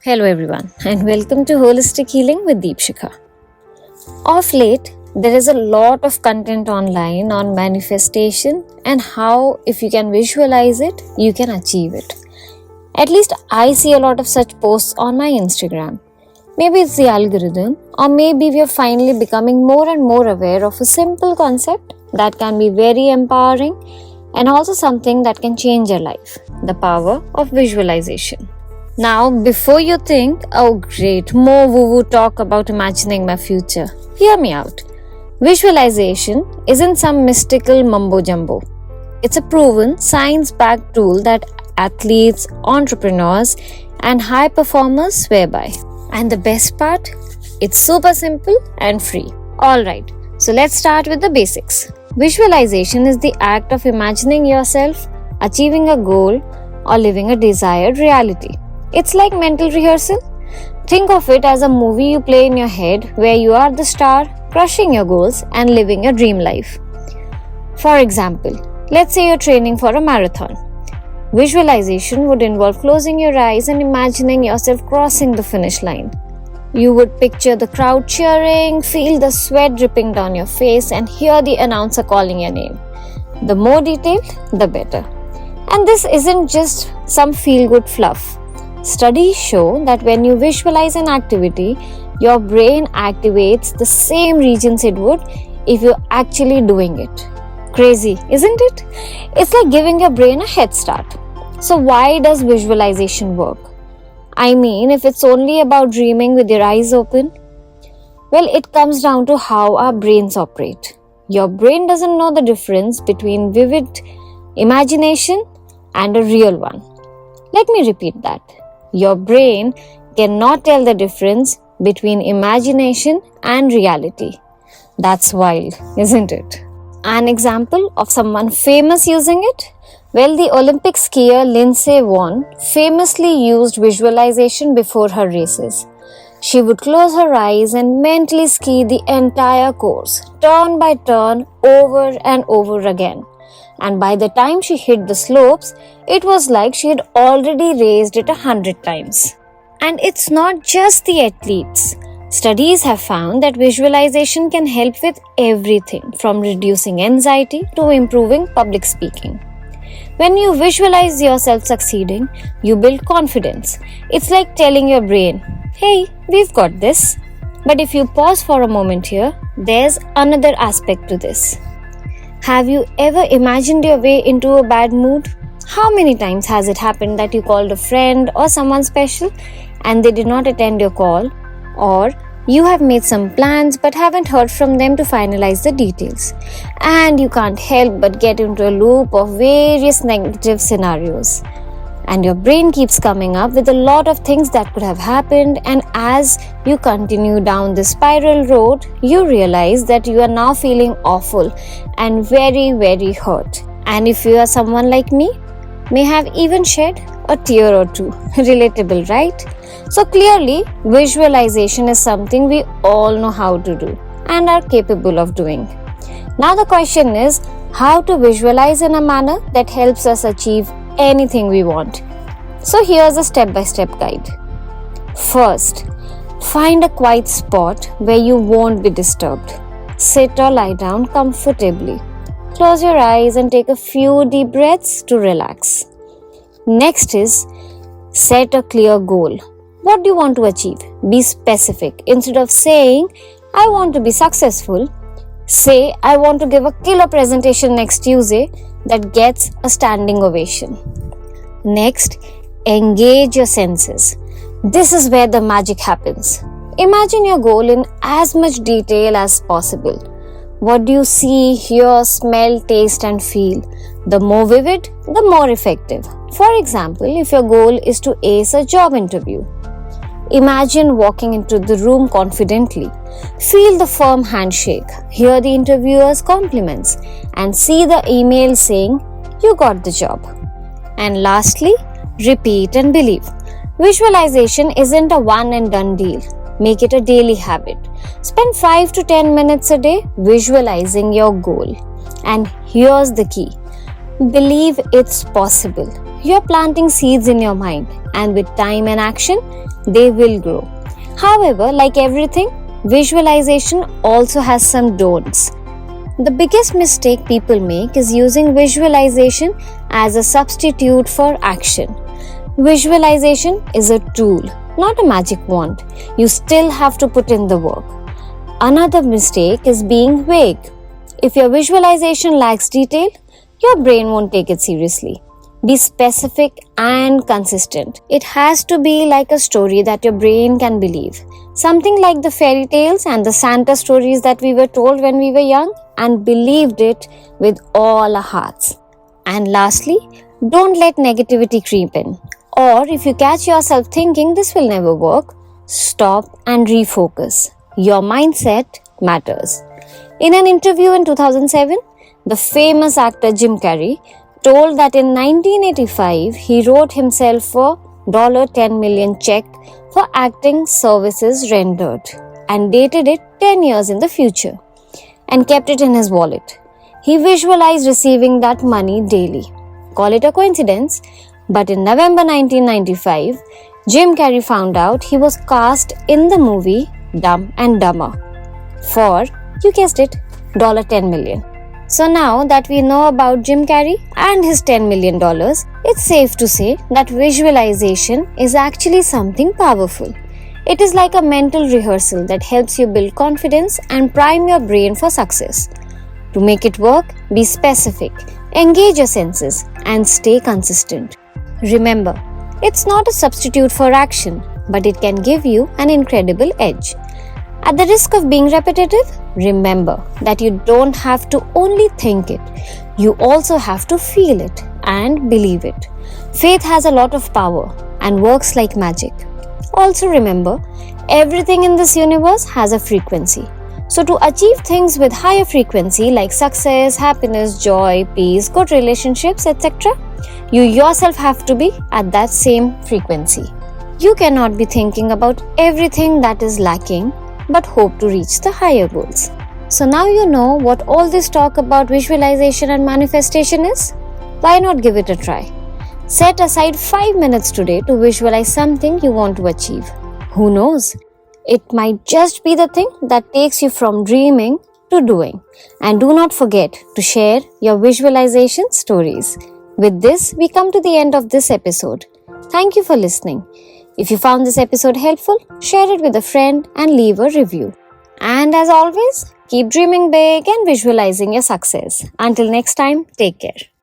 Hello everyone and welcome to Holistic Healing with Deepshikha. Of late, there is a lot of content online on manifestation and how if you can visualize it, you can achieve it. At least I see a lot of such posts on my Instagram. Maybe it's the algorithm, or maybe we are finally becoming more and more aware of a simple concept that can be very empowering and also something that can change your life, the power of visualization. Now, before you think, oh great, more woo-woo talk about imagining my future, hear me out. Visualization isn't some mystical mumbo-jumbo. It's a proven, science-backed tool that athletes, entrepreneurs, and high performers swear by. And the best part? It's super simple and free. Alright, so let's start with the basics. Visualization is the act of imagining yourself achieving a goal or living a desired reality. It's like mental rehearsal. Think of it as a movie you play in your head where you are the star, crushing your goals and living your dream life. For example, let's say you're training for a marathon. Visualization would involve closing your eyes and imagining yourself crossing the finish line. You would picture the crowd cheering, feel the sweat dripping down your face, and hear the announcer calling your name. The more detailed, the better. And this isn't just some feel-good fluff. Studies show that when you visualize an activity, your brain activates the same regions it would if you're actually doing it. Crazy, isn't it? It's like giving your brain a head start. So why does visualization work? I mean, if it's only about dreaming with your eyes open? Well, it comes down to how our brains operate. Your brain doesn't know the difference between vivid imagination and a real one. Let me repeat that. Your brain cannot tell the difference between imagination and reality. That's wild, isn't it? An example of someone famous using it? Well, the Olympic skier Lindsey Vonn famously used visualization before her races. She would close her eyes and mentally ski the entire course, turn by turn, over and over again. And by the time she hit the slopes, it was like she had already raced it 100 times. And it's not just the athletes. Studies have found that visualization can help with everything from reducing anxiety to improving public speaking. When you visualize yourself succeeding, you build confidence. It's like telling your brain, hey, we've got this. But if you pause for a moment here, there's another aspect to this. Have you ever imagined your way into a bad mood? How many times has it happened that you called a friend or someone special and they did not attend your call? Or you have made some plans but haven't heard from them to finalize the details. And you can't help but get into a loop of various negative scenarios. And your brain keeps coming up with a lot of things that could have happened, and as you continue down the spiral road, you realize that you are now feeling awful and very, very hurt. And if you are someone like me, may have even shed a tear or two. Relatable, right? So clearly, visualization is something we all know how to do and are capable of doing. Now the question is, how to visualize in a manner that helps us achieve anything we want. So here's a step-by-step guide. First, find a quiet spot where you won't be disturbed. Sit or lie down comfortably. Close your eyes and take a few deep breaths to relax. Next is, set a clear goal. What do you want to achieve? Be specific. Instead of saying, I want to be successful, say, I want to give a killer presentation next Tuesday that gets a standing ovation. Next, engage your senses. This is where the magic happens. Imagine your goal in as much detail as possible. What do you see, hear, smell, taste and feel? The more vivid, the more effective. For example, if your goal is to ace a job interview, imagine walking into the room confidently. Feel the firm handshake, hear the interviewer's compliments, and see the email saying, you got the job. And lastly, repeat and believe. Visualization isn't a one and done deal. Make it a daily habit. Spend 5 to 10 minutes a day visualizing your goal. And here's the key. Believe it's possible. You're planting seeds in your mind, and with time and action, they will grow. However, like everything, visualization also has some don'ts. The biggest mistake people make is using visualization as a substitute for action. Visualization is a tool, not a magic wand. You still have to put in the work. Another mistake is being vague. If your visualization lacks detail, your brain won't take it seriously. Be specific and consistent. It has to be like a story that your brain can believe. Something like the fairy tales and the Santa stories that we were told when we were young and believed it with all our hearts. And lastly, don't let negativity creep in. Or if you catch yourself thinking this will never work, stop and refocus. Your mindset matters. In an interview in 2007, the famous actor Jim Carrey told that in 1985 he wrote himself a $10 million check for acting services rendered and dated it 10 years in the future and kept it in his wallet. He visualized receiving that money daily. Call it a coincidence, but in November 1995, Jim Carrey found out he was cast in the movie Dumb and Dumber for, you guessed it, $10 million. So now that we know about Jim Carrey and his $10 million, it's safe to say that visualization is actually something powerful. It is like a mental rehearsal that helps you build confidence and prime your brain for success. To make it work, be specific, engage your senses, and stay consistent. Remember, it's not a substitute for action, but it can give you an incredible edge. At the risk of being repetitive, remember that you don't have to only think it, you also have to feel it and believe it. Faith has a lot of power and works like magic. Also remember, everything in this universe has a frequency. So to achieve things with higher frequency like success, happiness, joy, peace, good relationships, etc., you yourself have to be at that same frequency. You cannot be thinking about everything that is lacking, but hope to reach the higher goals. So now you know what all this talk about visualization and manifestation is? Why not give it a try? Set aside 5 minutes today to visualize something you want to achieve. Who knows? It might just be the thing that takes you from dreaming to doing. And do not forget to share your visualization stories. With this, we come to the end of this episode. Thank you for listening. If you found this episode helpful, share it with a friend and leave a review. And as always, keep dreaming big and visualizing your success. Until next time, take care.